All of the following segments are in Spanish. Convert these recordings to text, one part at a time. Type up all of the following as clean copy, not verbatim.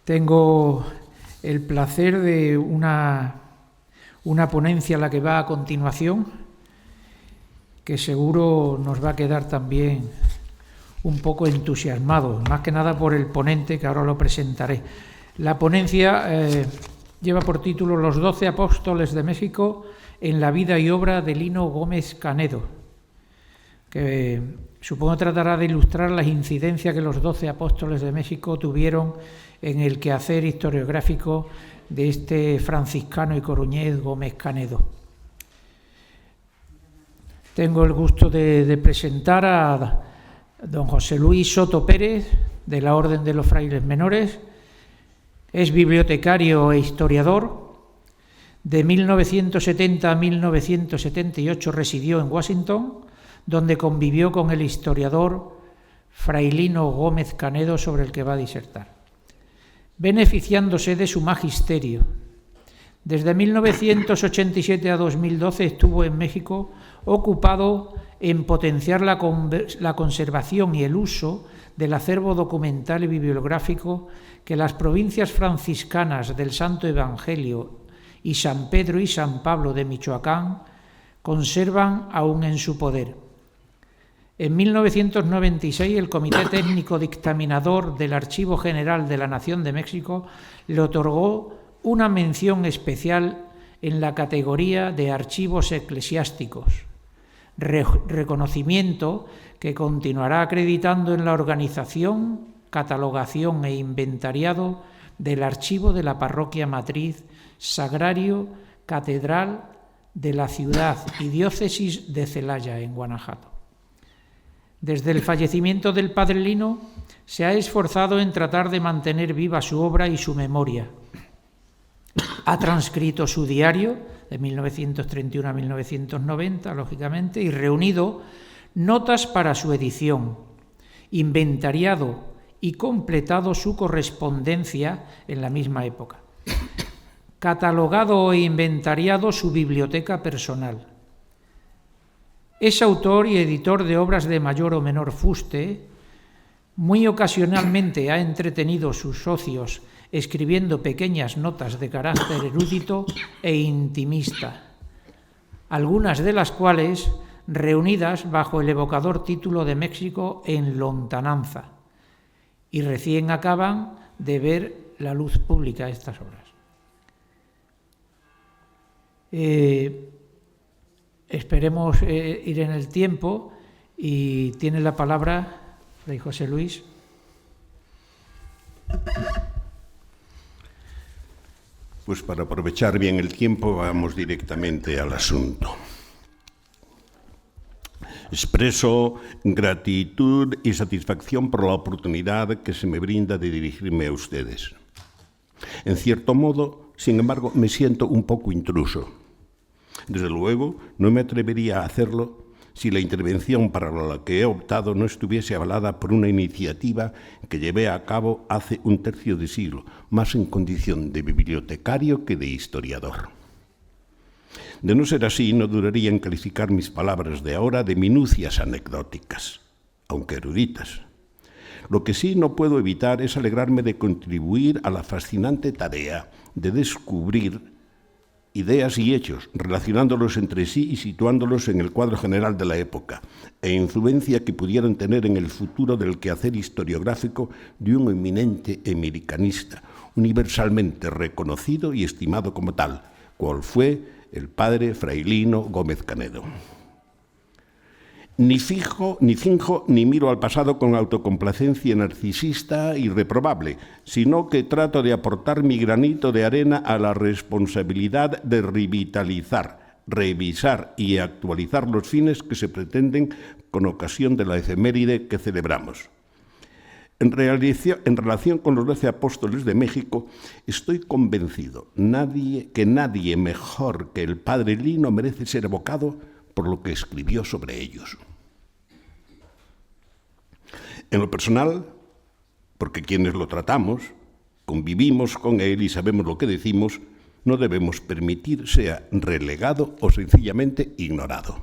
Tengo el placer de una ponencia, la que va a continuación, que seguro nos va a quedar también un poco entusiasmados, más que nada por el ponente, que ahora lo presentaré. La ponencia lleva por título Los 12 Apóstoles de México en la vida y obra de Lino Gómez Canedo, que supongo tratará de ilustrar las incidencias que los 12 Apóstoles de México tuvieron en el quehacer historiográfico de este franciscano y coruñés Gómez Canedo. Tengo el gusto de presentar a don José Luis Soto Pérez, de la Orden de los Frailes Menores. Es bibliotecario e historiador. De 1970 a 1978 residió en Washington, donde convivió con el historiador Fray Lino Gómez Canedo, sobre el que va a disertar, beneficiándose de su magisterio. Desde 1987 a 2012 estuvo en México ocupado en potenciar la conservación y el uso del acervo documental y bibliográfico que las provincias franciscanas del Santo Evangelio y San Pedro y San Pablo de Michoacán conservan aún en su poder. En 1996, el Comité Técnico Dictaminador del Archivo General de la Nación de México le otorgó una mención especial en la categoría de archivos eclesiásticos, reconocimiento que continuará acreditando en la organización, catalogación e inventariado del archivo de la parroquia matriz Sagrario Catedral de la ciudad y diócesis de Celaya, en Guanajuato. Desde el fallecimiento del padre Lino, se ha esforzado en tratar de mantener viva su obra y su memoria. Ha transcrito su diario, de 1931 a 1990, lógicamente, y reunido notas para su edición, inventariado y completado su correspondencia en la misma época, catalogado e inventariado su biblioteca personal. Es autor y editor de obras de mayor o menor fuste. Muy ocasionalmente ha entretenido a sus socios escribiendo pequeñas notas de carácter erudito e intimista, algunas de las cuales reunidas bajo el evocador título de México en lontananza, y recién acaban de ver la luz pública estas obras. Esperemos ir en el tiempo, y tiene la palabra Fray José Luis. Pues para aprovechar bien el tiempo, vamos directamente al asunto. Expreso gratitud y satisfacción por la oportunidad que se me brinda de dirigirme a ustedes. En cierto modo, sin embargo, me siento un poco intruso. Desde luego, no me atrevería a hacerlo si la intervención para la que he optado no estuviese avalada por una iniciativa que llevé a cabo hace un tercio de siglo, más en condición de bibliotecario que de historiador. De no ser así, no duraría en calificar mis palabras de ahora de minucias anecdóticas, aunque eruditas. Lo que sí no puedo evitar es alegrarme de contribuir a la fascinante tarea de descubrir ideas y hechos, relacionándolos entre sí y situándolos en el cuadro general de la época, e influencia que pudieran tener en el futuro del quehacer historiográfico de un eminente americanista, universalmente reconocido y estimado como tal, cual fue el padre Fray Lino Gómez Canedo. Ni finjo ni miro al pasado con autocomplacencia narcisista y reprobable, sino que trato de aportar mi granito de arena a la responsabilidad de revitalizar, revisar y actualizar los fines que se pretenden con ocasión de la efeméride que celebramos. En relación con los 12 apóstoles de México, estoy convencido que nadie mejor que el padre Lino merece ser evocado por lo que escribió sobre ellos. En lo personal, porque quienes lo tratamos, convivimos con él y sabemos lo que decimos, no debemos permitir sea relegado o sencillamente ignorado.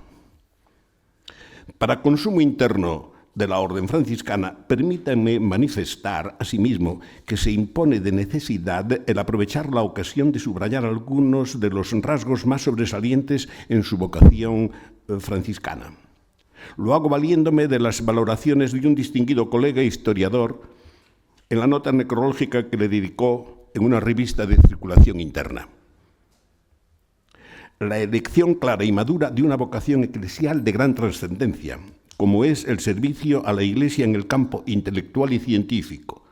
Para consumo interno de la Orden Franciscana, permítanme manifestar, asimismo, que se impone de necesidad el aprovechar la ocasión de subrayar algunos de los rasgos más sobresalientes en su vocación franciscana. Lo hago valiéndome de las valoraciones de un distinguido colega historiador en la nota necrológica que le dedicó en una revista de circulación interna. La elección clara y madura de una vocación eclesial de gran trascendencia, como es el servicio a la Iglesia en el campo intelectual y científico,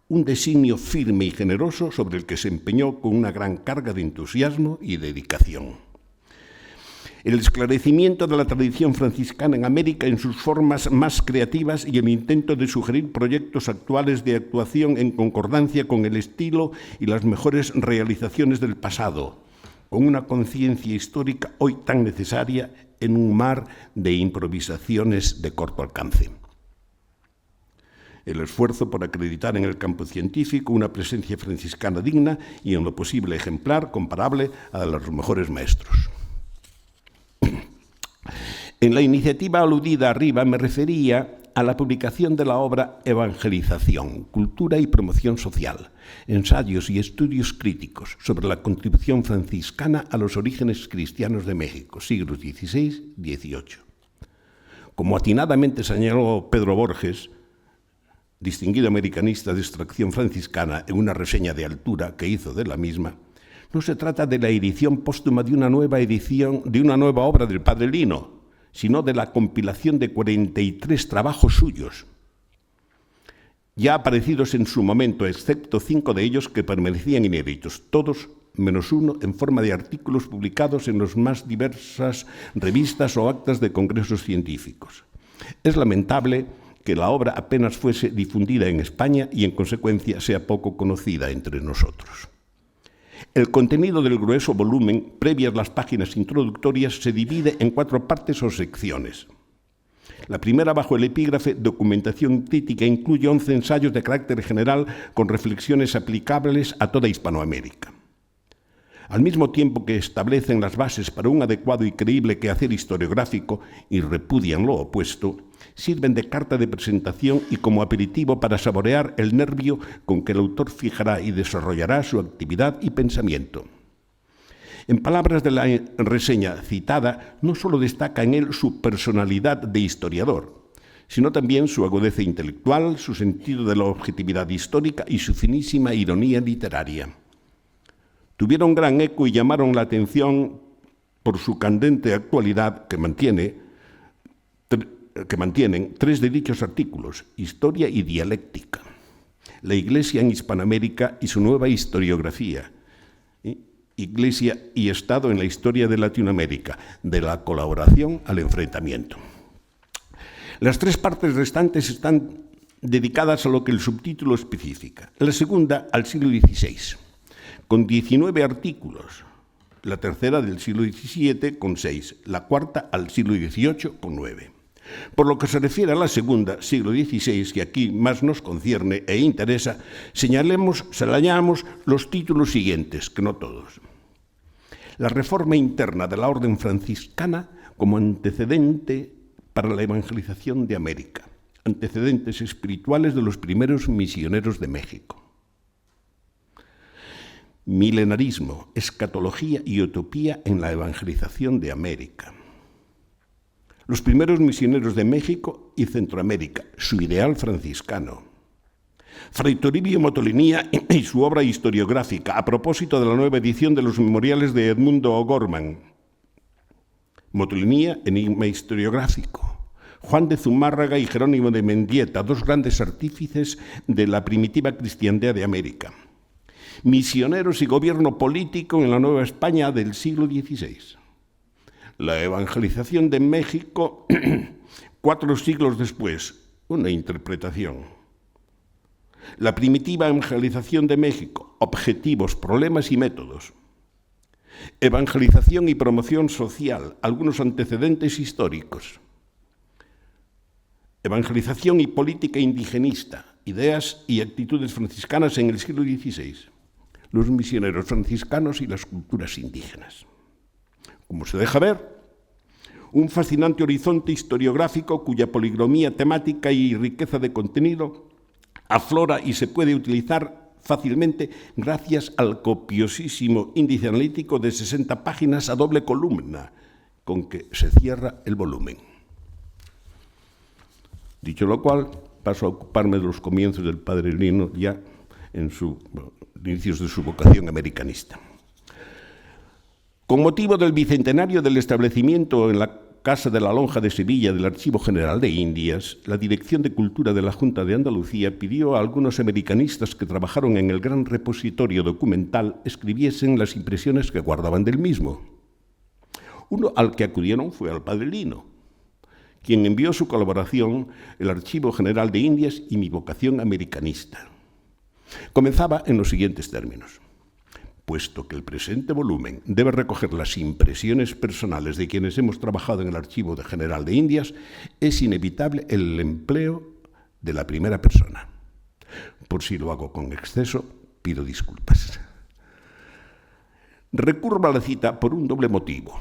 un designio firme y generoso sobre el que se empeñó con una gran carga de entusiasmo y dedicación. El esclarecimiento de la tradición franciscana en América en sus formas más creativas y el intento de sugerir proyectos actuales de actuación en concordancia con el estilo y las mejores realizaciones del pasado, con una conciencia histórica hoy tan necesaria en un mar de improvisaciones de corto alcance. El esfuerzo por acreditar en el campo científico una presencia franciscana digna y en lo posible ejemplar, comparable a la de los mejores maestros. En la iniciativa aludida arriba me refería a la publicación de la obra Evangelización, Cultura y Promoción Social, ensayos y estudios críticos sobre la contribución franciscana a los orígenes cristianos de México, siglos XVI-XVIII. Como atinadamente señaló Pedro Borges, distinguido americanista de extracción franciscana, en una reseña de altura que hizo de la misma, no se trata de la edición póstuma de una nueva obra del padre Lino, sino de la compilación de 43 trabajos suyos, ya aparecidos en su momento, excepto 5 de ellos que permanecían inéditos, todos menos uno en forma de artículos publicados en las más diversas revistas o actas de congresos científicos. Es lamentable que la obra apenas fuese difundida en España y, en consecuencia, sea poco conocida entre nosotros. El contenido del grueso volumen, previas las páginas introductorias, se divide en 4 partes o secciones. La primera, bajo el epígrafe Documentación crítica, incluye 11 ensayos de carácter general con reflexiones aplicables a toda Hispanoamérica. Al mismo tiempo que establecen las bases para un adecuado y creíble quehacer historiográfico y repudian lo opuesto, sirven de carta de presentación y como aperitivo para saborear el nervio con que el autor fijará y desarrollará su actividad y pensamiento. En palabras de la reseña citada, no solo destaca en él su personalidad de historiador, sino también su agudeza intelectual, su sentido de la objetividad histórica y su finísima ironía literaria. Tuvieron gran eco y llamaron la atención por su candente actualidad que mantienen 3 de dichos artículos: Historia y Dialéctica, la Iglesia en Hispanoamérica y su nueva historiografía, Iglesia y Estado en la historia de Latinoamérica, de la colaboración al enfrentamiento. Las 3 partes restantes están dedicadas a lo que el subtítulo especifica. La segunda al siglo XVI, con 19 artículos. La tercera del siglo XVII, con 6. La cuarta al siglo XVIII, con 9. Por lo que se refiere a la segunda, siglo XVI, que aquí más nos concierne e interesa, señalamos los títulos siguientes, que no todos. La reforma interna de la Orden franciscana como antecedente para la evangelización de América, antecedentes espirituales de los primeros misioneros de México. Milenarismo, escatología y utopía en la evangelización de América. Los primeros misioneros de México y Centroamérica, su ideal franciscano. Fray Toribio Motolinía y su obra historiográfica a propósito de la nueva edición de los memoriales de Edmundo O'Gorman. Motolinía, enigma historiográfico. Juan de Zumárraga y Jerónimo de Mendieta, 2 grandes artífices de la primitiva cristiandad de América. Misioneros y gobierno político en la Nueva España del siglo XVI. La evangelización de México 4 siglos después, una interpretación. La primitiva evangelización de México, objetivos, problemas y métodos. Evangelización y promoción social, algunos antecedentes históricos. Evangelización y política indigenista, ideas y actitudes franciscanas en el siglo XVI. Los misioneros franciscanos y las culturas indígenas. Como se deja ver, un fascinante horizonte historiográfico cuya policromía temática y riqueza de contenido aflora y se puede utilizar fácilmente gracias al copiosísimo índice analítico de 60 páginas a doble columna con que se cierra el volumen. Dicho lo cual, paso a ocuparme de los comienzos del padre Lino ya en inicios de su vocación americanista. Con motivo del bicentenario del establecimiento en la Casa de la Lonja de Sevilla del Archivo General de Indias, la Dirección de Cultura de la Junta de Andalucía pidió a algunos americanistas que trabajaron en el gran repositorio documental escribiesen las impresiones que guardaban del mismo. Uno al que acudieron fue al padre Lino, quien envió su colaboración, el Archivo General de Indias y mi vocación americanista. Comenzaba en los siguientes términos. Puesto que el presente volumen debe recoger las impresiones personales de quienes hemos trabajado en el Archivo General de Indias, es inevitable el empleo de la primera persona. Por si lo hago con exceso, pido disculpas. Recurro a la cita por un doble motivo.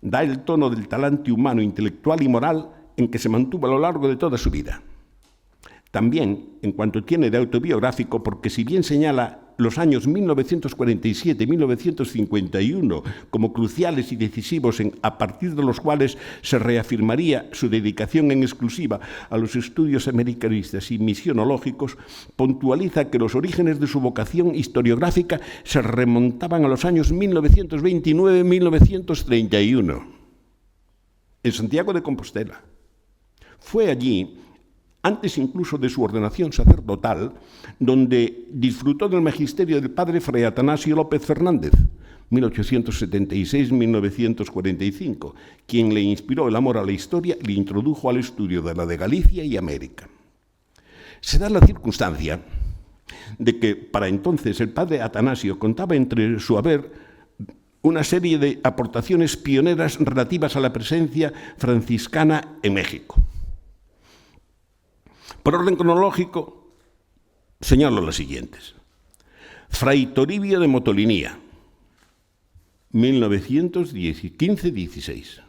Da el tono del talante humano, intelectual y moral en que se mantuvo a lo largo de toda su vida. También, en cuanto tiene de autobiográfico, porque si bien señala los años 1947 y 1951 como cruciales y decisivos a partir de los cuales se reafirmaría su dedicación en exclusiva a los estudios americanistas y misionológicos, puntualiza que los orígenes de su vocación historiográfica se remontaban a los años 1929-1931, en Santiago de Compostela. Fue allí, antes incluso de su ordenación sacerdotal, donde disfrutó del magisterio del padre Fray Atanasio López Fernández, 1876-1945, quien le inspiró el amor a la historia y le introdujo al estudio de la de Galicia y América. Se da la circunstancia de que para entonces el padre Atanasio contaba entre su haber una serie de aportaciones pioneras relativas a la presencia franciscana en México. Por orden cronológico, señalo las siguientes. Fray Toribio de Motolinía, 1915-16.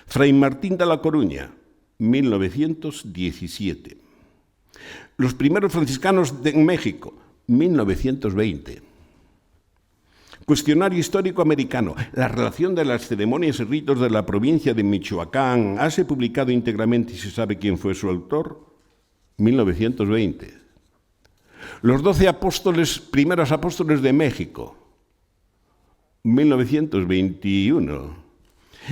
Fray Martín de la Coruña, 1917. Los primeros franciscanos en México, 1920. Cuestionario histórico americano. La relación de las ceremonias y ritos de la provincia de Michoacán. ¿Hase publicado íntegramente y se sabe quién fue su autor? 1920. Los 12 primeros apóstoles de México, 1921.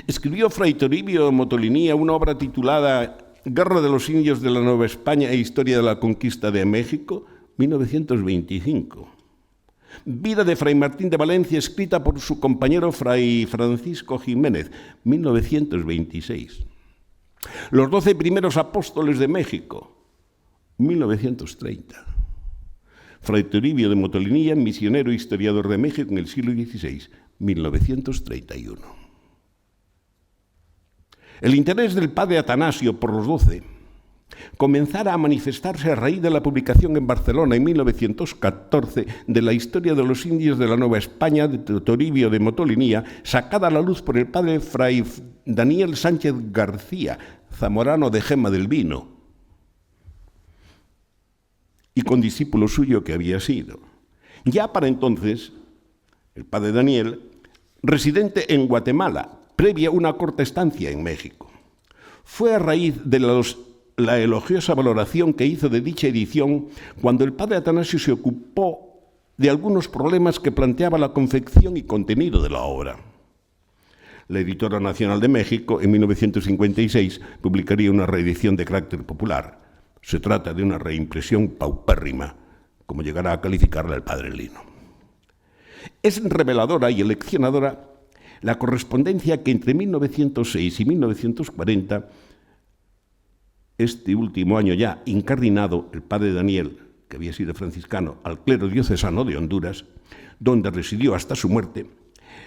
Escribió Fray Toribio Motolinía una obra titulada Guerra de los Indios de la Nueva España e Historia de la Conquista de México, 1925. Vida de Fray Martín de Valencia, escrita por su compañero Fray Francisco Jiménez, 1926. Los 12 primeros apóstoles de México, 1930. Fray Toribio de Motolinía, misionero e historiador de México en el siglo XVI, 1931. El interés del padre Atanasio por los 12 comenzara a manifestarse a raíz de la publicación en Barcelona en 1914 de la historia de los indios de la Nueva España de Toribio de Motolinía, sacada a la luz por el padre Fray Daniel Sánchez García, zamorano de Gema del Vino, y condiscípulo suyo que había sido. Ya para entonces, el padre Daniel, residente en Guatemala, previa una corta estancia en México. Fue a raíz de la elogiosa valoración que hizo de dicha edición cuando el padre Atanasio se ocupó de algunos problemas que planteaba la confección y contenido de la obra. La Editora Nacional de México, en 1956, publicaría una reedición de carácter popular. Se trata de una reimpresión paupérrima, como llegará a calificarla el padre Lino. Es reveladora y eleccionadora la correspondencia que entre 1906 y 1940, este último año ya incardinado, el padre Daniel, que había sido franciscano, al clero diocesano de Honduras, donde residió hasta su muerte,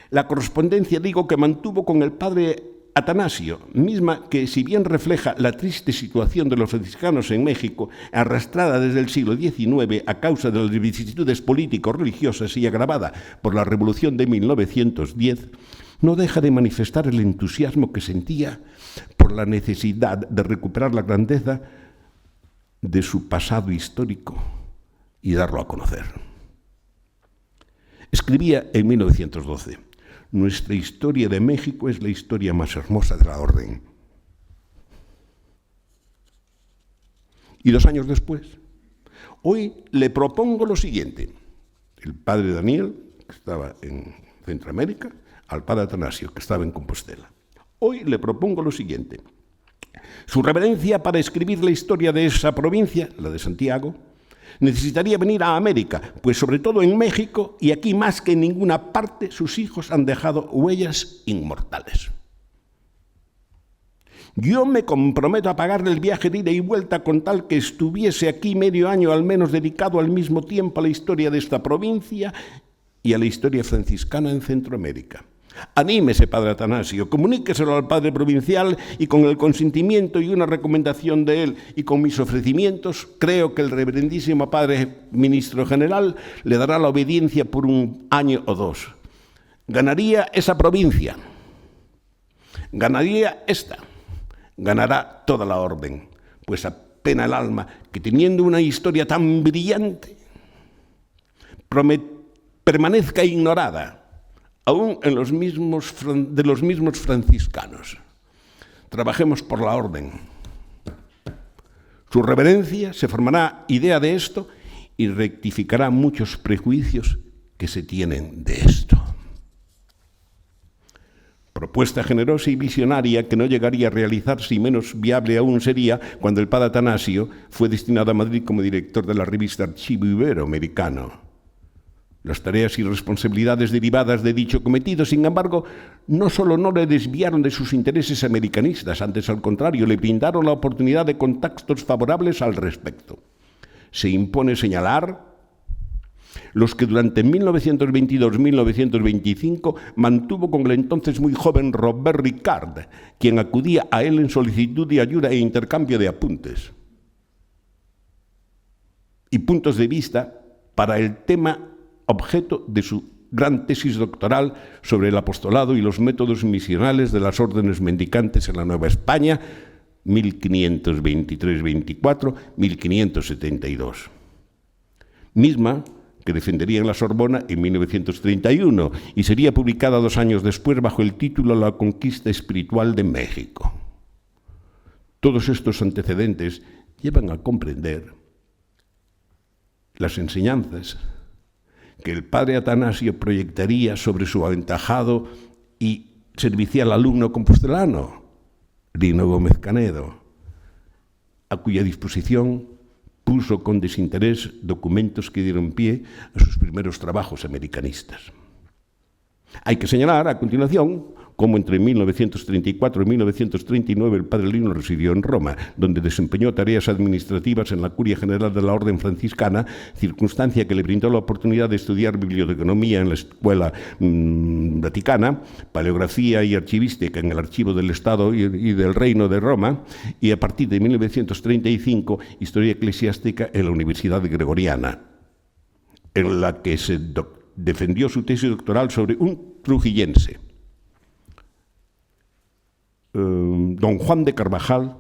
la correspondencia, que mantuvo con el padre Atanasio, misma que, si bien refleja la triste situación de los franciscanos en México, arrastrada desde el siglo XIX a causa de las vicisitudes político-religiosas y agravada por la Revolución de 1910, no deja de manifestar el entusiasmo que sentía por la necesidad de recuperar la grandeza de su pasado histórico y darlo a conocer. Escribía en 1912: nuestra historia de México es la historia más hermosa de la Orden. Y 2 años después, hoy le propongo lo siguiente. El padre Daniel, que estaba en Centroamérica, al padre Atanasio, que estaba en Compostela. Hoy le propongo lo siguiente. Su reverencia, para escribir la historia de esa provincia, la de Santiago, necesitaría venir a América, pues sobre todo en México, y aquí más que en ninguna parte, sus hijos han dejado huellas inmortales. Yo me comprometo a pagarle el viaje de ida y vuelta con tal que estuviese aquí medio año al menos dedicado al mismo tiempo a la historia de esta provincia y a la historia franciscana en Centroamérica. Anímese, padre Atanasio, comuníqueselo al padre provincial y con el consentimiento y una recomendación de él y con mis ofrecimientos, creo que el reverendísimo padre ministro general le dará la obediencia por 1 año o 2. Ganaría esa provincia, ganaría esta, ganará toda la orden, pues apena el alma que teniendo una historia tan brillante permanezca ignorada aún en los mismos franciscanos. Trabajemos por la orden. Su reverencia se formará idea de esto y rectificará muchos prejuicios que se tienen de esto. Propuesta generosa y visionaria que no llegaría a realizarse y menos viable aún sería cuando el padre Atanasio fue destinado a Madrid como director de la revista Archivo Iberoamericano. Las tareas y responsabilidades derivadas de dicho cometido, sin embargo, no solo no le desviaron de sus intereses americanistas, antes al contrario, le brindaron la oportunidad de contactos favorables al respecto. Se impone señalar los que durante 1922-1925 mantuvo con el entonces muy joven Robert Ricard, quien acudía a él en solicitud de ayuda e intercambio de apuntes y puntos de vista para el tema objeto de su gran tesis doctoral sobre el apostolado y los métodos misionales de las órdenes mendicantes en la Nueva España, 1523-24, 1572. Misma que defendería en la Sorbona en 1931 y sería publicada 2 años después bajo el título La conquista espiritual de México. Todos estos antecedentes llevan a comprender las enseñanzas que el padre Atanasio proyectaría sobre su aventajado y servicial alumno compostelano, Lino Gómez Canedo, a cuya disposición puso con desinterés documentos que dieron pie a sus primeros trabajos americanistas. Hay que señalar a continuación cómo entre 1934 y 1939 el padre Lino residió en Roma, donde desempeñó tareas administrativas en la Curia General de la Orden Franciscana, circunstancia que le brindó la oportunidad de estudiar biblioteconomía en la Escuela Vaticana, paleografía y archivística en el Archivo del Estado y del Reino de Roma, y a partir de 1935 historia eclesiástica en la Universidad Gregoriana, en la que se defendió su tesis doctoral sobre un trujillense, don Juan de Carvajal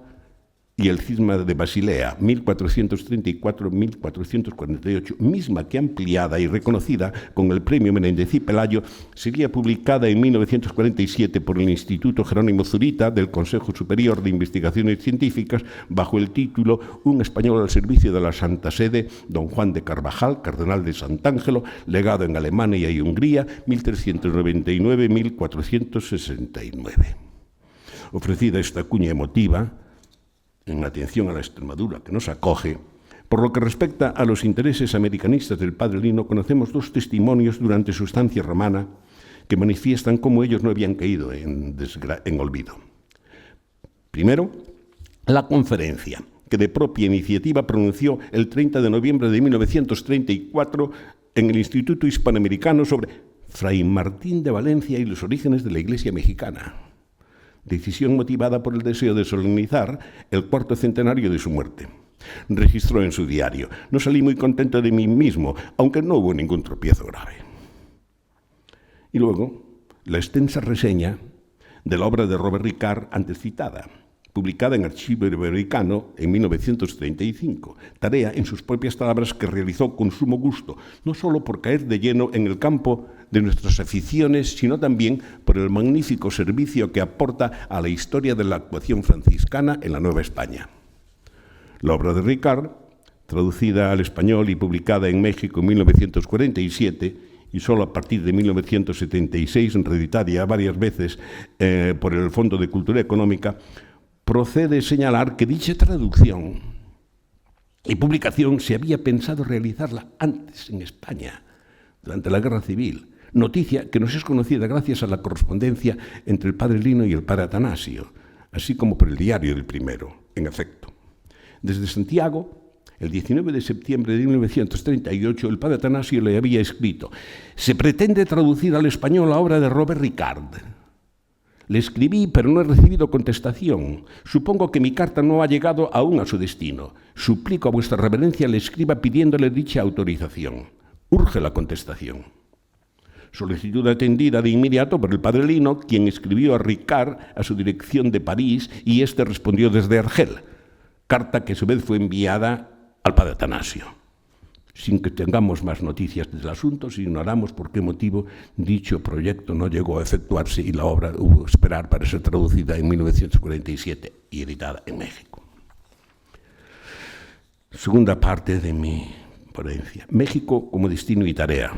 y el cisma de Basilea, 1434-1448, misma que ampliada y reconocida con el premio Menéndez y Pelayo, sería publicada en 1947 por el Instituto Jerónimo Zurita del Consejo Superior de Investigaciones Científicas bajo el título Un español al servicio de la Santa Sede, don Juan de Carvajal, cardenal de Sant'Angelo, legado en Alemania y Hungría, 1399-1469. Ofrecida esta cuña emotiva, en atención a la Extremadura que nos acoge, por lo que respecta a los intereses americanistas del padre Lino, conocemos 2 testimonios durante su estancia romana que manifiestan cómo ellos no habían caído en olvido. Primero, la conferencia que de propia iniciativa pronunció el 30 de noviembre de 1934 en el Instituto Hispanoamericano sobre Fray Martín de Valencia y los orígenes de la Iglesia mexicana. Decisión motivada por el deseo de solemnizar el 4º centenario de su muerte. Registró en su diario: no salí muy contento de mí mismo, aunque no hubo ningún tropiezo grave. Y luego, la extensa reseña de la obra de Robert Ricard antes citada, publicada en Archivo Iberoamericano en 1935, tarea, en sus propias palabras, que realizó con sumo gusto, no solo por caer de lleno en el campo de nuestras aficiones, sino también por el magnífico servicio que aporta a la historia de la actuación franciscana en la Nueva España. La obra de Ricard, traducida al español y publicada en México en 1947, y solo a partir de 1976, reeditada varias veces por el Fondo de Cultura Económica, procede señalar que dicha traducción y publicación se había pensado realizarla antes en España, durante la Guerra Civil, noticia que nos es conocida gracias a la correspondencia entre el padre Lino y el padre Atanasio, así como por el diario del primero, en efecto. Desde Santiago, el 19 de septiembre de 1938, el padre Atanasio le había escrito: «Se pretende traducir al español la obra de Robert Ricard. Le escribí, pero no he recibido contestación. Supongo que mi carta no ha llegado aún a su destino. Suplico a vuestra reverencia le escriba pidiéndole dicha autorización. Urge la contestación». Solicitud atendida de inmediato por el padre Lino, quien escribió a Ricard a su dirección de París, y éste respondió desde Argel, carta que a su vez fue enviada al padre Atanasio. Sin que tengamos más noticias del asunto, ignoramos por qué motivo dicho proyecto no llegó a efectuarse y la obra hubo que esperar para ser traducida en 1947 y editada en México. Segunda parte de mi ponencia. México como destino y tarea.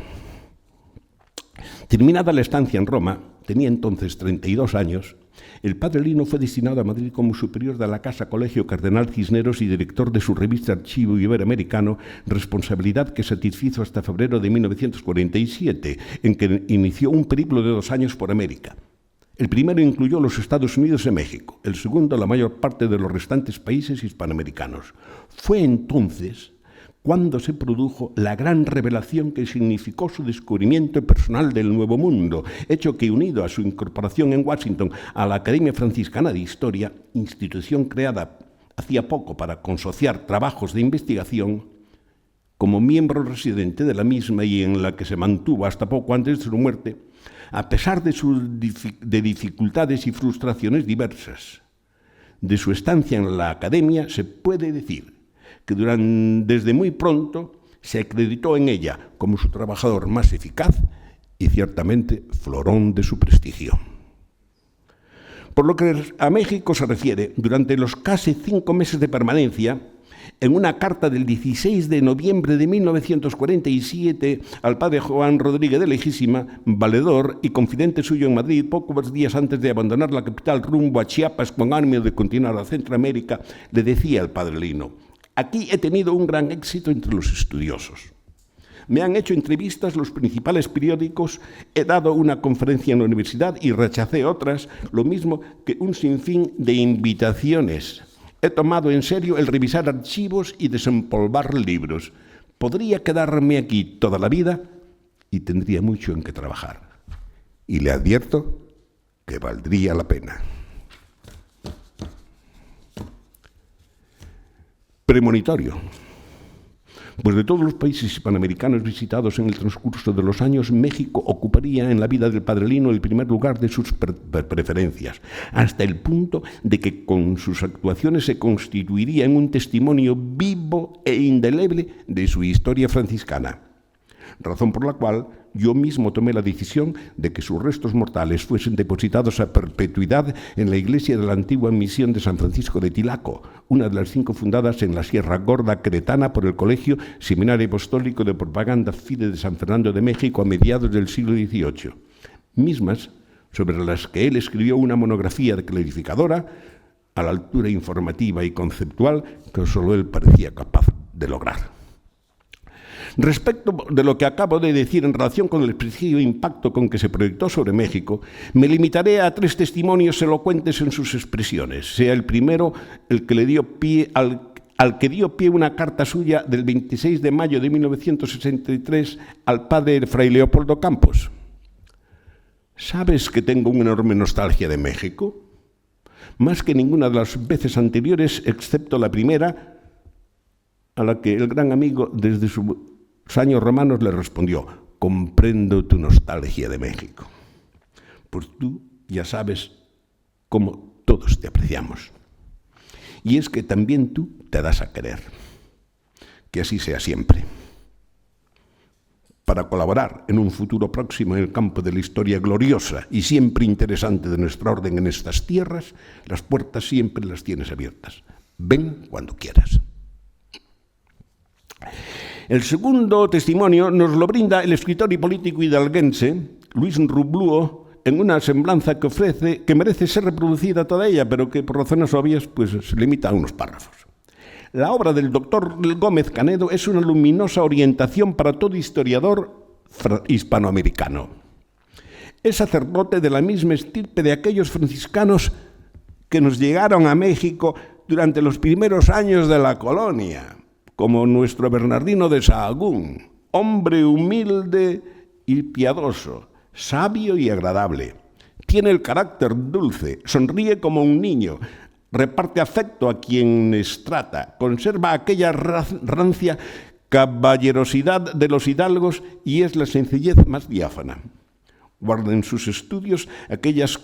Terminada la estancia en Roma, tenía entonces 32 años, el padre Lino fue destinado a Madrid como superior de la Casa Colegio Cardenal Cisneros y director de su revista Archivo Iberoamericano, responsabilidad que satisfizo hasta febrero de 1947, en que inició un periplo de 2 años por América. El primero incluyó los Estados Unidos y México, el segundo la mayor parte de los restantes países hispanoamericanos. Fue entonces cuando se produjo la gran revelación que significó su descubrimiento personal del Nuevo Mundo, hecho que, unido a su incorporación en Washington a la Academia Franciscana de Historia, institución creada hacía poco para consociar trabajos de investigación, como miembro residente de la misma y en la que se mantuvo hasta poco antes de su muerte, a pesar de dificultades y frustraciones diversas. De su estancia en la Academia se puede decir que desde muy pronto se acreditó en ella como su trabajador más eficaz y ciertamente florón de su prestigio. Por lo que a México se refiere, durante los casi 5 meses de permanencia, en una carta del 16 de noviembre de 1947 al padre Juan Rodríguez de Lejísima, valedor y confidente suyo en Madrid, pocos días antes de abandonar la capital rumbo a Chiapas con ánimo de continuar a Centroamérica, le decía al padre Lino: «Aquí he tenido un gran éxito entre los estudiosos. Me han hecho entrevistas los principales periódicos, he dado una conferencia en la universidad y rechacé otras, lo mismo que un sinfín de invitaciones. He tomado en serio el revisar archivos y desempolvar libros. Podría quedarme aquí toda la vida y tendría mucho en qué trabajar. Y le advierto que valdría la pena». Premonitorio. Pues de todos los países hispanoamericanos visitados en el transcurso de los años, México ocuparía en la vida del padre Lino el primer lugar de sus preferencias, hasta el punto de que con sus actuaciones se constituiría en un testimonio vivo e indeleble de su historia franciscana. Razón por la cual yo mismo tomé la decisión de que sus restos mortales fuesen depositados a perpetuidad en la iglesia de la antigua misión de San Francisco de Tilaco, una de las 5 fundadas en la Sierra Gorda Cretana por el Colegio Seminario Apostólico de Propaganda Fide de San Fernando de México a mediados del siglo XVIII, mismas sobre las que él escribió una monografía clarificadora a la altura informativa y conceptual que solo él parecía capaz de lograr. Respecto de lo que acabo de decir en relación con el expresivo impacto con que se proyectó sobre México, me limitaré a 3 testimonios elocuentes en sus expresiones, sea el primero el que le dio pie al que dio pie una carta suya del 26 de mayo de 1963 al padre Fray Leopoldo Campos. ¿Sabes que tengo una enorme nostalgia de México? Más que ninguna de las veces anteriores, excepto la primera, a la que el gran amigo desde sus años romanos le respondió: comprendo tu nostalgia de México. pues tú ya sabes cómo todos te apreciamos. Y es que también tú te das a querer. Que así sea siempre. Para colaborar en un futuro próximo en el campo de la historia gloriosa y siempre interesante de nuestra orden en estas tierras, las puertas siempre las tienes abiertas. Ven cuando quieras. El segundo testimonio nos lo brinda el escritor y político hidalguense Luis Rubluo en una semblanza que merece ser reproducida toda ella, pero que por razones obvias pues, se limita a unos párrafos. La obra del doctor Gómez Canedo es una luminosa orientación para todo historiador hispanoamericano. Es sacerdote de la misma estirpe de aquellos franciscanos que nos llegaron a México durante los primeros años de la colonia, como nuestro Bernardino de Sahagún, hombre humilde y piadoso, sabio y agradable. Tiene el carácter dulce, sonríe como un niño, reparte afecto a quienes trata, conserva aquella rancia caballerosidad de los hidalgos y es la sencillez más diáfana. Guarda de sus estudios aquellas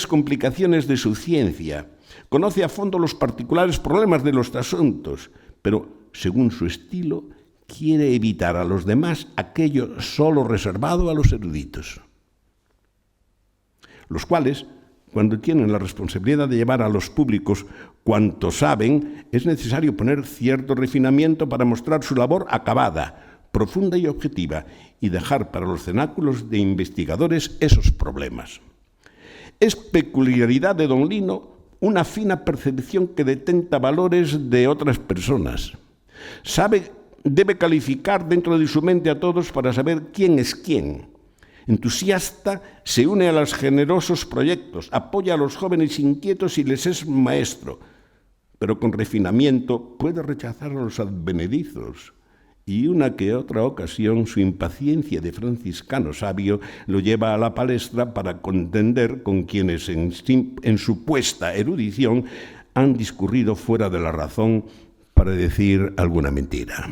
complicaciones de su ciencia. Conoce a fondo los particulares problemas de los asuntos, pero, según su estilo, quiere evitar a los demás aquello solo reservado a los eruditos, los cuales, cuando tienen la responsabilidad de llevar a los públicos cuanto saben, es necesario poner cierto refinamiento para mostrar su labor acabada, profunda y objetiva, y dejar para los cenáculos de investigadores esos problemas. Es peculiaridad de don Lino una fina percepción que detecta valores de otras personas. Debe calificar dentro de su mente a todos para saber quién es quién. Entusiasta, se une a los generosos proyectos, apoya a los jóvenes inquietos y les es maestro, pero con refinamiento puede rechazar a los advenedizos. Y una que otra ocasión su impaciencia de franciscano sabio lo lleva a la palestra para contender con quienes en supuesta erudición han discurrido fuera de la razón para decir alguna mentira.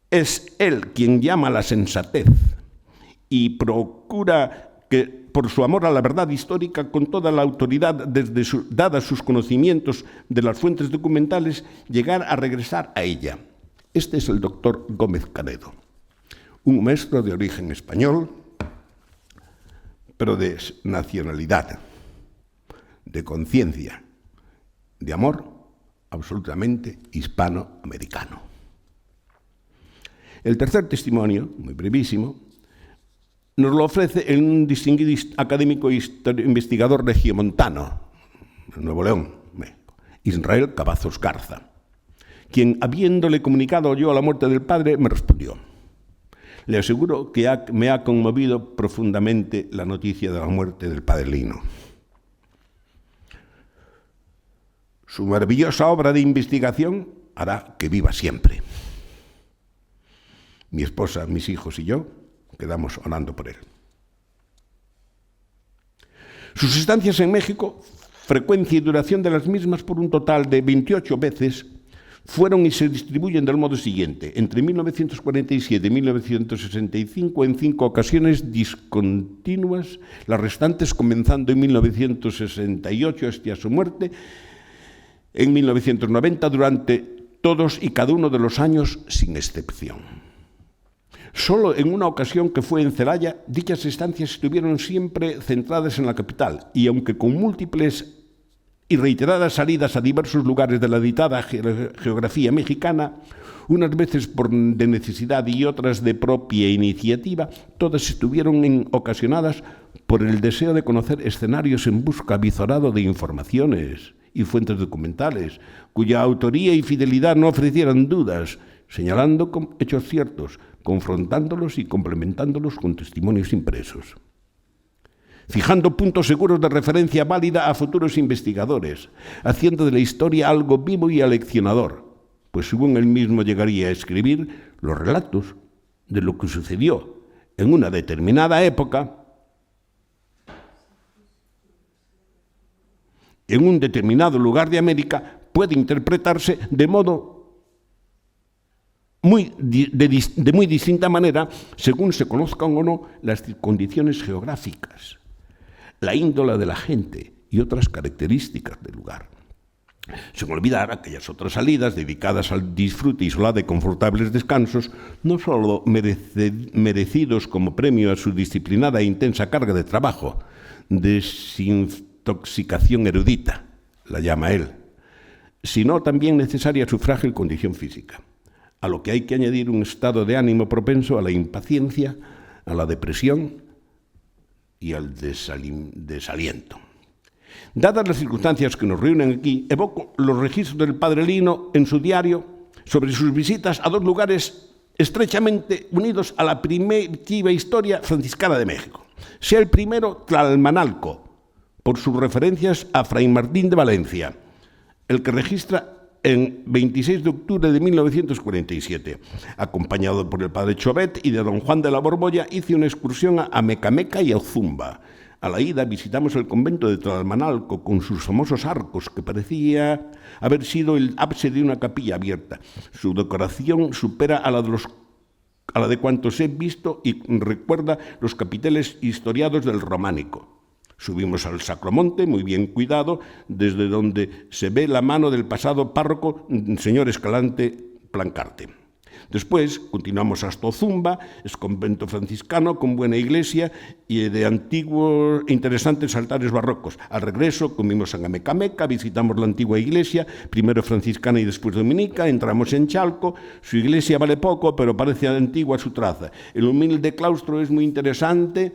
Es él quien llama a la sensatez y procura que, por su amor a la verdad histórica, con toda la autoridad dadas sus conocimientos de las fuentes documentales, llegar a regresar a ella. Este es el doctor Gómez Canedo, un maestro de origen español, pero de nacionalidad, de conciencia, de amor absolutamente hispanoamericano. El tercer testimonio, muy brevísimo, nos lo ofrece un distinguido académico e investigador regiomontano, de Nuevo León, México, Israel Cavazos Garza, quien, habiéndole comunicado yo la muerte del padre, me respondió: le aseguro que me ha conmovido profundamente la noticia de la muerte del padre Lino. Su maravillosa obra de investigación hará que viva siempre. Mi esposa, mis hijos y yo quedamos orando por él. Sus estancias en México, frecuencia y duración de las mismas por un total de 28 veces, fueron y se distribuyen del modo siguiente: entre 1947 y 1965 en 5 ocasiones discontinuas, las restantes comenzando en 1968 hasta su muerte en 1990, durante todos y cada uno de los años sin excepción. Solo en una ocasión, que fue en Celaya, dichas estancias estuvieron siempre centradas en la capital, y aunque con múltiples y reiteradas salidas a diversos lugares de la ditada geografía mexicana, unas veces de necesidad y otras de propia iniciativa, todas estuvieron ocasionadas por el deseo de conocer escenarios en busca avizorado de informaciones y fuentes documentales, cuya autoría y fidelidad no ofrecieran dudas, señalando hechos ciertos, confrontándolos y complementándolos con testimonios impresos, fijando puntos seguros de referencia válida a futuros investigadores, haciendo de la historia algo vivo y aleccionador, pues según él mismo llegaría a escribir los relatos de lo que sucedió en una determinada época, en un determinado lugar de América, puede interpretarse de modo de muy distinta manera según se conozcan o no las condiciones geográficas, la índole de la gente y otras características del lugar. Sin olvidar aquellas otras salidas dedicadas al disfrute isolado de confortables descansos, no solo merecidos como premio a su disciplinada e intensa carga de trabajo, desintoxicación erudita, la llama él, sino también necesaria a su frágil condición física, a lo que hay que añadir un estado de ánimo propenso a la impaciencia, a la depresión y al desaliento. Dadas las circunstancias que nos reúnen aquí, evoco los registros del padre Lino en su diario sobre sus visitas a dos lugares estrechamente unidos a la primitiva historia franciscana de México. Sea el primero Tlalmanalco, por sus referencias a Fray Martín de Valencia, el que registra en 26 de octubre de 1947. Acompañado por el padre Chobet y de don Juan de la Borbolla, hice una excursión a Mecameca y a Ozumba. A la ida visitamos el convento de Tlalmanalco con sus famosos arcos, que parecía haber sido el ábside de una capilla abierta. Su decoración supera a la de cuantos he visto y recuerda los capiteles historiados del románico. Subimos al Sacromonte, muy bien cuidado, desde donde se ve la mano del pasado párroco, señor Escalante Plancarte. Después continuamos hasta Ozumba, es convento franciscano con buena iglesia y de antiguos e interesantes altares barrocos. Al regreso comimos en Amecameca, visitamos la antigua iglesia, primero franciscana y después dominica, entramos en Chalco. Su iglesia vale poco, pero parece antigua su traza. El humilde claustro es muy interesante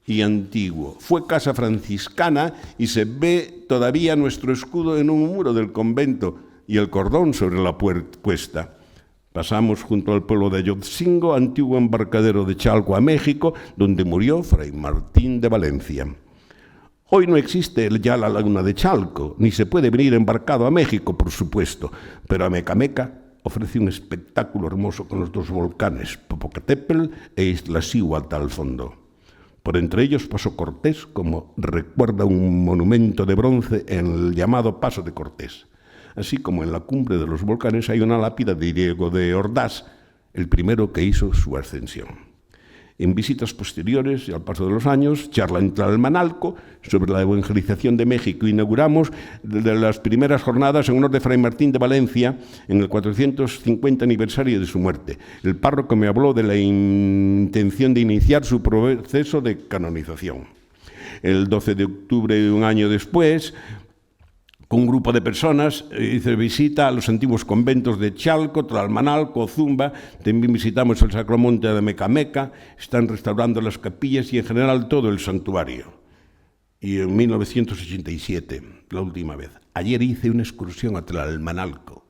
y antiguo. Fue casa franciscana y se ve todavía nuestro escudo en un muro del convento y el cordón sobre la puesta. Pasamos junto al pueblo de Ayotzingo, antiguo embarcadero de Chalco a México, donde murió Fray Martín de Valencia. Hoy no existe ya la laguna de Chalco, ni se puede venir embarcado a México, por supuesto, pero Amecameca ofrece un espectáculo hermoso con los dos volcanes, Popocatépetl e Iztaccíhuatl al fondo. Por entre ellos pasó Cortés, como recuerda un monumento de bronce en el llamado Paso de Cortés. Así como en la cumbre de los volcanes hay una lápida de Diego de Ordaz, el primero que hizo su ascensión. En visitas posteriores y al paso de los años, charla en Tlalmanalco sobre la evangelización de México. Inauguramos de las primeras jornadas en honor de Fray Martín de Valencia en el 450 aniversario de su muerte. El párroco me habló de la intención de iniciar su proceso de canonización. El 12 de octubre, un año después, con un grupo de personas hice visita a los antiguos conventos de Chalco, Tlalmanalco, Ozumba. También visitamos el Sacromonte de Mecameca. Están restaurando las capillas y en general todo el santuario. Y en 1987, la última vez. Ayer hice una excursión a Tlalmanalco,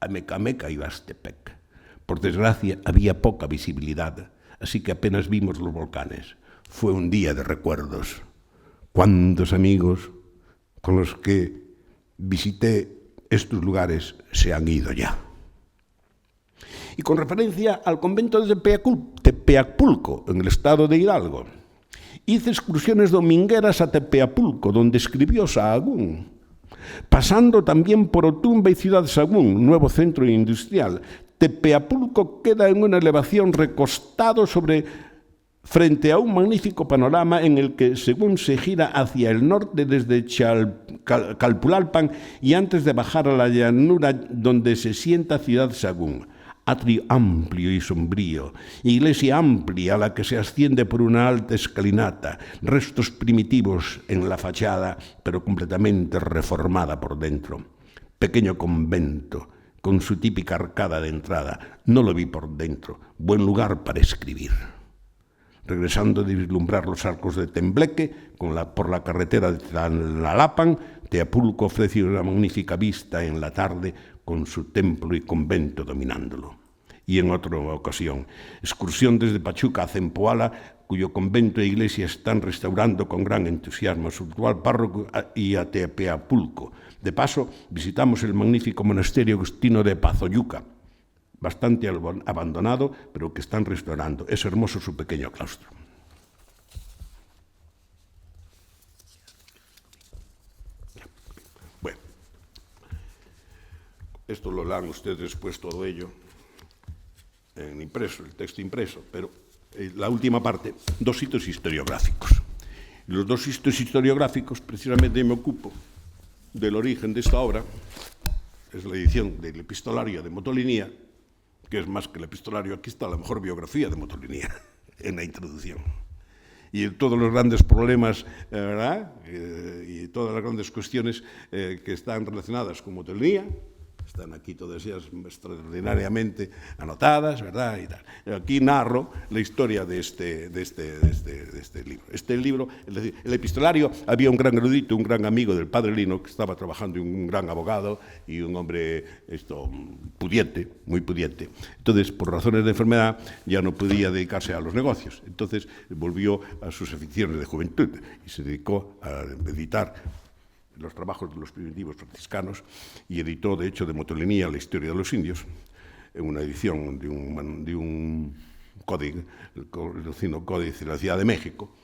a Mecameca y Bastepec. Por desgracia había poca visibilidad, así que apenas vimos los volcanes. Fue un día de recuerdos. ¿Cuántos amigos con los que visité estos lugares se han ido ya? Y con referencia al convento de Tepeapulco, en el estado de Hidalgo, hice excursiones domingueras a Tepeapulco, donde escribió Sahagún, pasando también por Otumba y Ciudad Sagún, nuevo centro industrial. Tepeapulco queda en una elevación recostado frente a un magnífico panorama en el que, según se gira hacia el norte desde Calpulalpan y antes de bajar a la llanura donde se sienta Ciudad Sagún. Atrio amplio y sombrío, iglesia amplia a la que se asciende por una alta escalinata, restos primitivos en la fachada, pero completamente reformada por dentro. Pequeño convento, con su típica arcada de entrada. No lo vi por dentro. Buen lugar para escribir. Regresando de vislumbrar los arcos de Tembleque por la carretera de Tlalpan, Teapulco ofrece una magnífica vista en la tarde con su templo y convento dominándolo. Y en otra ocasión, excursión desde Pachuca a Zempoala, cuyo convento e iglesia están restaurando con gran entusiasmo, su actual párroco, y a Tepeapulco. De paso, visitamos el magnífico monasterio agustino de Pazoyuca, bastante abandonado, pero que están restaurando. Es hermoso su pequeño claustro. Bueno, esto lo lean ustedes después todo ello. en impreso, el texto impreso, pero la última parte, 2 hitos historiográficos. Los 2 hitos historiográficos, precisamente me ocupo del origen de esta obra, es la edición del Epistolario de Motolinía, que es más que el epistolario, aquí está la mejor biografía de Motolinía, en la introducción. Y todos los grandes problemas, ¿verdad? Y todas las grandes cuestiones que están relacionadas con Motolinía, están aquí todas ellas extraordinariamente anotadas, ¿verdad? Y tal. Aquí narro la historia de este libro. Este libro, es decir, el epistolario, había un gran erudito, un gran amigo del padre Lino, que estaba trabajando, un gran abogado y un hombre pudiente, muy pudiente. Entonces, por razones de enfermedad, ya no podía dedicarse a los negocios. Entonces, volvió a sus aficiones de juventud y se dedicó a editar los trabajos de los primitivos franciscanos y editó, de hecho, de Motolinía la historia de los indios, en una edición de un códice, el Códice de la Ciudad de México,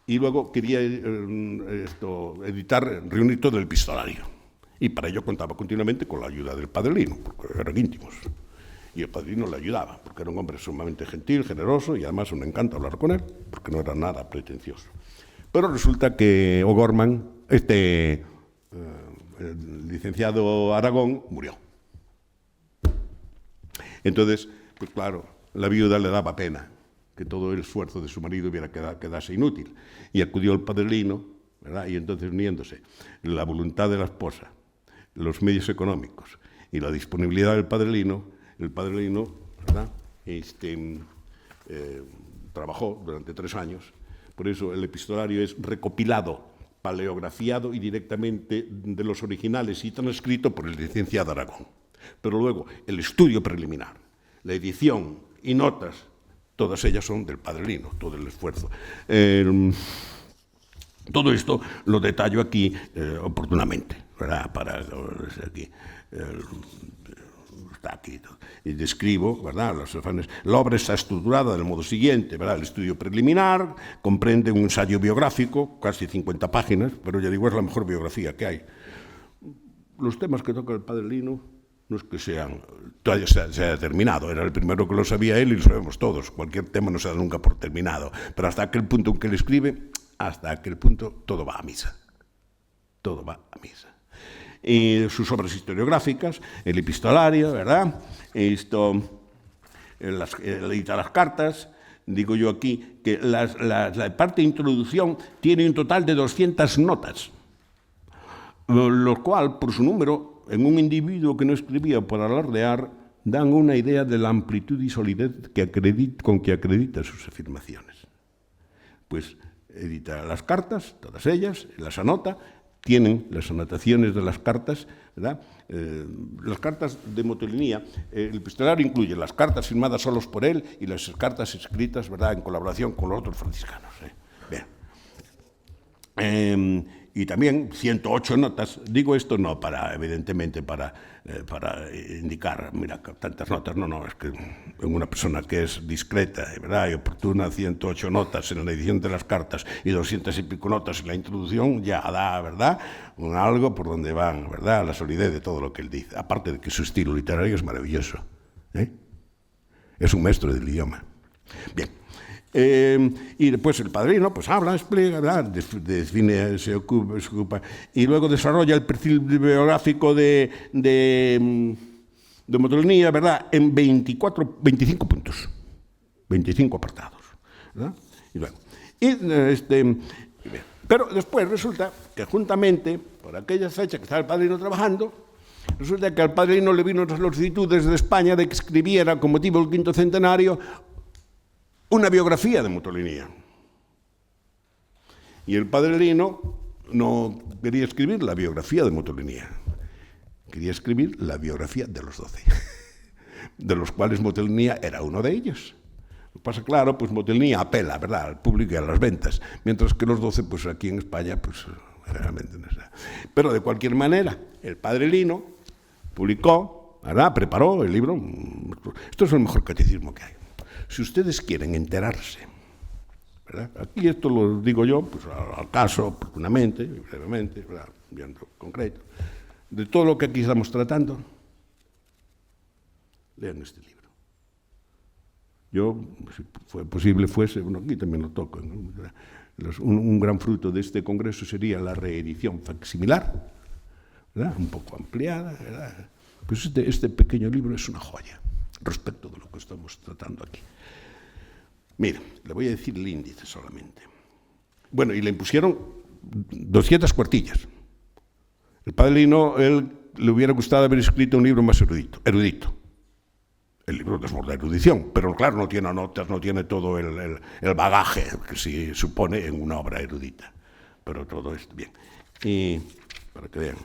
y luego quería editar, reunir todo el epistolario. Y para ello contaba continuamente con la ayuda del padre Lino, porque eran íntimos. Y el padre Lino le ayudaba, porque era un hombre sumamente gentil, generoso, y además un encanto hablar con él, porque no era nada pretencioso. Pero resulta que O'Gorman, el licenciado Aragón, murió. Entonces, pues claro, la viuda le daba pena que todo el esfuerzo de su marido quedase inútil. Y acudió al padre Lino, ¿verdad? Y entonces, uniéndose la voluntad de la esposa, los medios económicos y la disponibilidad del padre Lino, ¿verdad? Trabajó durante 3 años. Por eso el epistolario es recopilado, paleografiado y directamente de los originales y transcrito por el licenciado Aragón. Pero luego el estudio preliminar, la edición y notas, todas ellas son del padre Lino, todo el esfuerzo. Todo esto lo detallo aquí oportunamente, ¿verdad? Aquí, está aquí. Y describo, ¿verdad? Los afanes. La obra está estructurada del modo siguiente, ¿verdad? El estudio preliminar comprende un ensayo biográfico, casi 50 páginas, pero ya digo, es la mejor biografía que hay. Los temas que toca el padre Lino no es que todavía se haya terminado, era el primero que lo sabía él y lo sabemos todos. Cualquier tema no se da nunca por terminado, pero hasta aquel punto en que él escribe, hasta aquel punto todo va a misa. Todo va a misa. Y sus obras historiográficas, el epistolario, ¿verdad? Editar las cartas. Digo yo aquí que la parte de introducción tiene un total de 200 notas, lo cual, por su número, en un individuo que no escribía por alardear, dan una idea de la amplitud y solidez con que acredita sus afirmaciones. Pues edita las cartas, todas ellas, las anota. Tienen las anotaciones de las cartas, ¿verdad? Las cartas de Motolinía, el epistolario incluye las cartas firmadas solos por él y las cartas escritas, ¿verdad?, en colaboración con los otros franciscanos. Bien. Y también 108 notas. Digo esto no evidentemente para indicar, mira, tantas notas, no, es que en una persona que es discreta, ¿verdad?, y oportuna, 108 notas en la edición de las cartas y 200 y pico notas en la introducción, ya da, ¿verdad?, algo por donde van, ¿verdad?, la solidez de todo lo que él dice. Aparte de que su estilo literario es maravilloso. Es un maestro del idioma. Bien. Y después el padrino pues habla, explica, ¿verdad?, define, se ocupa, y luego desarrolla el perfil biográfico de Motolinía, ¿verdad?, en 25 puntos, 25 apartados, ¿verdad? Pero después resulta que juntamente, por aquella fecha que estaba el padrino trabajando, resulta que al padrino le vino una solicitud desde España de que escribiera, con motivo del 5º centenario, una biografía de Motolinía. Y el padre Lino no quería escribir la biografía de Motolinía, quería escribir la biografía de los 12, de los cuales Motolinía era uno de ellos. Lo que pasa, claro, pues Motolinía apela, ¿verdad?, al público y a las ventas, mientras que los 12, pues aquí en España, pues realmente no sé. Pero de cualquier manera, el padre Lino publicó, ¿verdad?, preparó el libro. Esto es el mejor catecismo que hay. Si ustedes quieren enterarse, ¿verdad?, aquí esto lo digo yo, pues al caso, oportunamente, brevemente, ¿verdad?, viendo concreto, de todo lo que aquí estamos tratando, lean este libro. Yo, si fue posible fuese, bueno, aquí también lo toco, ¿no? Un gran fruto de este congreso sería la reedición facsimilar, ¿verdad? Un poco ampliada, ¿verdad? Pues este pequeño libro es una joya respecto de lo que estamos tratando aquí. Mira, le voy a decir el índice solamente. Bueno, y le impusieron 200 cuartillas. El padre Lino, él le hubiera gustado haber escrito un libro más erudito. El libro desborda erudición, pero claro, no tiene notas, no tiene todo el bagaje que se supone en una obra erudita. Pero todo esto bien. Y para que vean.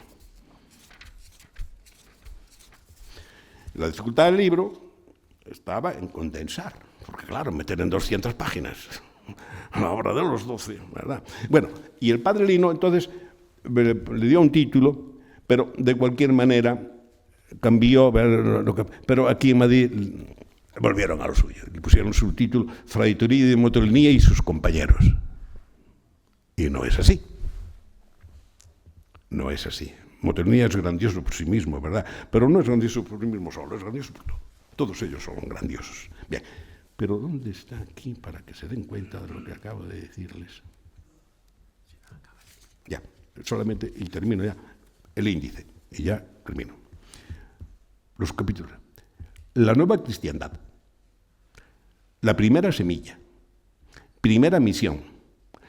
La dificultad del libro estaba en condensar, porque claro, meter en 200 páginas la obra de los 12, ¿verdad? Bueno, y el padre Lino entonces le dio un título, pero de cualquier manera cambió, pero aquí en Madrid volvieron a lo suyo, le pusieron su título Fray Toribio de Motolinia y sus compañeros. Y no es así. No es así. Motolinia es grandioso por sí mismo, ¿verdad? Pero no es grandioso por sí mismo solo, es grandioso por todo. Todos ellos son grandiosos. Bien, pero ¿dónde está aquí para que se den cuenta de lo que acabo de decirles? Ya, solamente, y termino ya, el índice, y ya termino. Los capítulos. La nueva cristiandad. La primera semilla. Primera misión.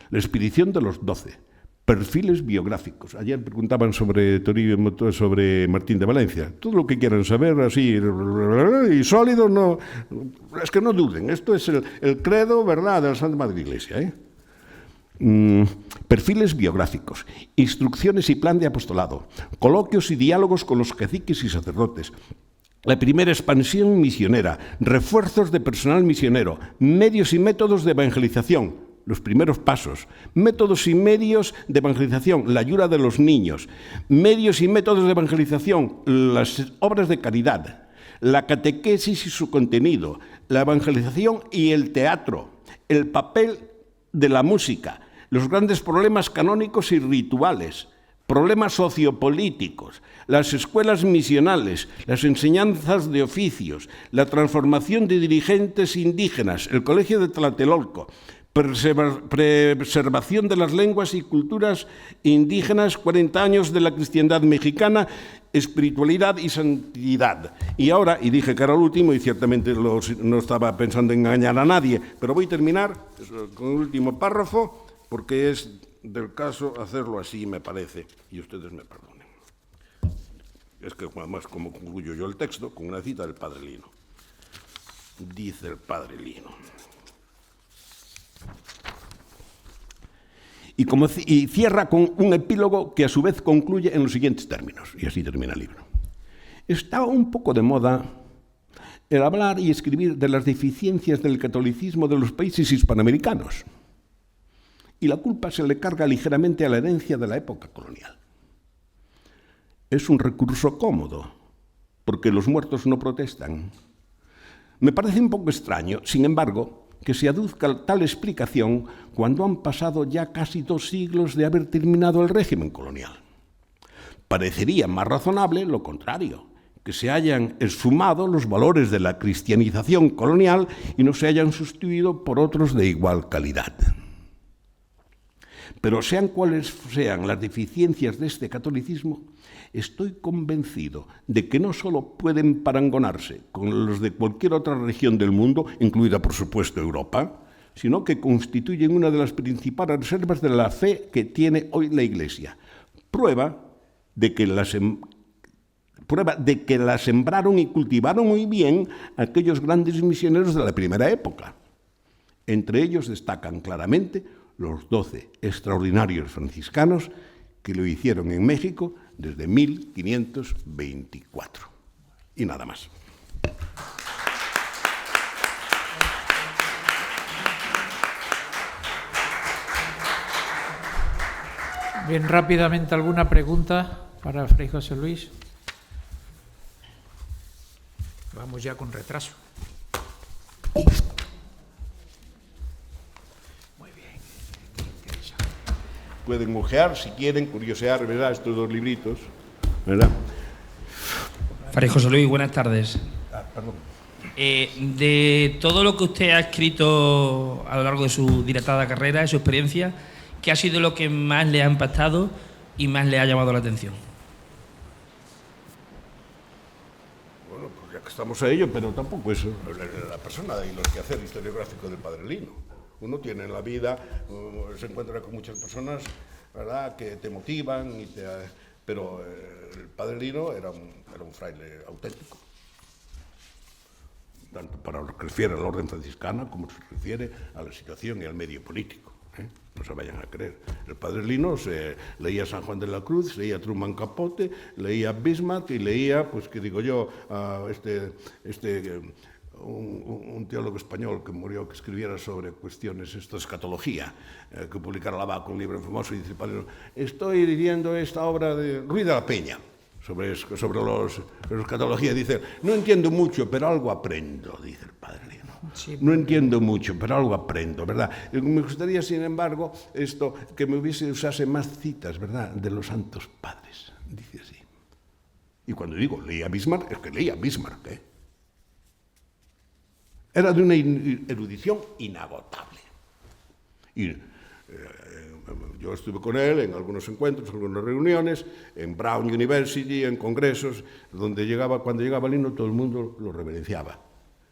La expedición de los 12. Perfiles biográficos. Ayer preguntaban sobre Toribio, sobre Martín de Valencia. Todo lo que quieran saber, así, y sólido, no, es que no duden. Esto es el credo, ¿verdad?, de la Santa Madre Iglesia, ¿eh? Perfiles biográficos, instrucciones y plan de apostolado, coloquios y diálogos con los caciques y sacerdotes, la primera expansión misionera, refuerzos de personal misionero, medios y métodos de evangelización, los primeros pasos, métodos y medios de evangelización, la ayuda de los niños, medios y métodos de evangelización, las obras de caridad, la catequesis y su contenido, la evangelización y el teatro, el papel de la música, los grandes problemas canónicos y rituales, problemas sociopolíticos, las escuelas misionales, las enseñanzas de oficios, la transformación de dirigentes indígenas, el Colegio de Tlatelolco, preservación de las lenguas y culturas indígenas, 40 años de la cristiandad mexicana, espiritualidad y santidad. Y ahora, y dije que era el último, y ciertamente no estaba pensando en engañar a nadie, pero voy a terminar con el último párrafo, porque es del caso hacerlo así, me parece, y ustedes me perdonen. Es que además, como concluyo yo el texto, con una cita del padre Lino. Dice el padre Lino. Y cierra con un epílogo que a su vez concluye en los siguientes términos, y así termina el libro. Está un poco de moda el hablar y escribir de las deficiencias del catolicismo de los países hispanoamericanos, y la culpa se le carga ligeramente a la herencia de la época colonial. Es un recurso cómodo, porque los muertos no protestan. Me parece un poco extraño, sin embargo, que se aduzca tal explicación cuando han pasado ya casi 2 siglos de haber terminado el régimen colonial. Parecería más razonable lo contrario, que se hayan esfumado los valores de la cristianización colonial y no se hayan sustituido por otros de igual calidad. Pero sean cuales sean las deficiencias de este catolicismo, estoy convencido de que no solo pueden parangonarse con los de cualquier otra región del mundo, incluida por supuesto Europa, sino que constituyen una de las principales reservas de la fe que tiene hoy la Iglesia. Prueba de que la sembraron y cultivaron muy bien aquellos grandes misioneros de la primera época. Entre ellos destacan claramente los 12 extraordinarios franciscanos que lo hicieron en México desde 1524. Y nada más. Bien, rápidamente, ¿alguna pregunta para Fray José Luis? Vamos ya con retraso. Muy bien, qué interesante. Pueden ojear, si quieren, curiosear, ¿verdad?, estos 2 libritos, ¿verdad? Fray José Luis, buenas tardes. Perdón. De todo lo que usted ha escrito a lo largo de su dilatada carrera, de su experiencia, ¿qué ha sido lo que más le ha impactado y más le ha llamado la atención? Bueno, pues ya que estamos a ello, pero tampoco es la persona y los quehaceres historiográficos del Padre Lino. Uno tiene en la vida, se encuentra con muchas personas, ¿verdad?, que te motivan, pero el Padre Lino era un fraile auténtico, tanto para lo que refiere a la orden franciscana como se refiere a la situación y al medio político. No se vayan a creer. El Padre Lino leía San Juan de la Cruz, leía Truman Capote, leía Bismarck y leía, pues que digo yo, un teólogo español que murió, que escribiera sobre cuestiones, escatología, que publicara Labaco, un libro famoso, y dice: Padre, estoy leyendo esta obra de Ruiz de la Peña, sobre escatología. Dice: no entiendo mucho, pero algo aprendo, dice el Padre Lino. Sí. No entiendo mucho, pero algo aprendo, ¿verdad? Me gustaría, sin embargo, que me usase más citas, ¿verdad?, de los santos padres, dice así. Y cuando digo leía Bismarck, es que leía Bismarck, ¿eh? Era de una erudición inagotable. Y yo estuve con él en algunos encuentros, en algunas reuniones, en Brown University, en congresos, donde cuando llegaba Lino, todo el mundo lo reverenciaba,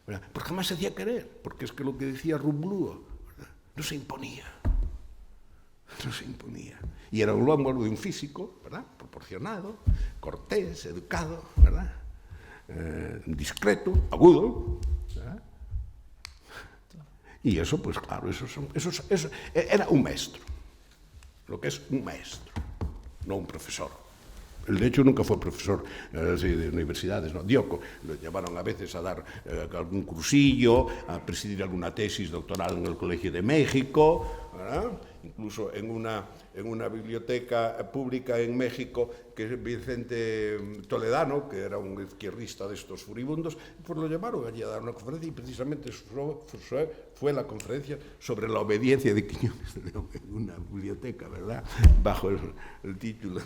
¿verdad? Porque jamás se hacía querer, porque es que lo que decía Rumblúo, ¿verdad?, no se imponía. No se imponía. Y era un hombre de un físico, ¿verdad?, proporcionado, cortés, educado, ¿verdad?, discreto, agudo, ¿verdad? Y eso, pues claro, eso era un maestro. Lo que es un maestro, no un profesor. Él, de hecho, nunca fue profesor de universidades, ¿no? Lo llevaron a veces a dar algún cursillo, a presidir alguna tesis doctoral en el Colegio de México, ¿verdad? Incluso en una biblioteca pública en México, que es Vicente Toledano, que era un izquierdista de estos furibundos, pues lo llevaron allí a dar una conferencia, y precisamente fue la conferencia sobre la obediencia de Quiñones de León, en una biblioteca, ¿verdad?, bajo el título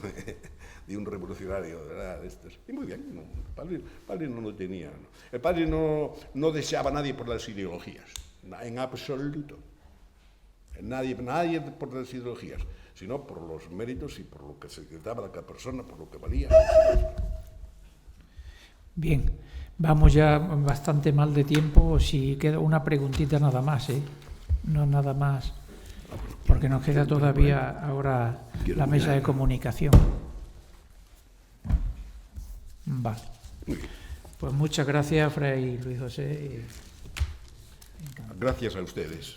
de un revolucionario, ¿verdad?, de estos. Y muy bien, el padre no lo tenía, ¿no? El padre no deseaba a nadie por las ideologías, en absoluto. Nadie por las ideologías, sino por los méritos y por lo que se daba a cada persona, por lo que valía. Bien, vamos ya bastante mal de tiempo. Si queda una preguntita nada más, no nada más, porque nos queda todavía ahora la mesa de comunicación. Vale. Pues muchas gracias, Fray Luis José. Gracias a ustedes.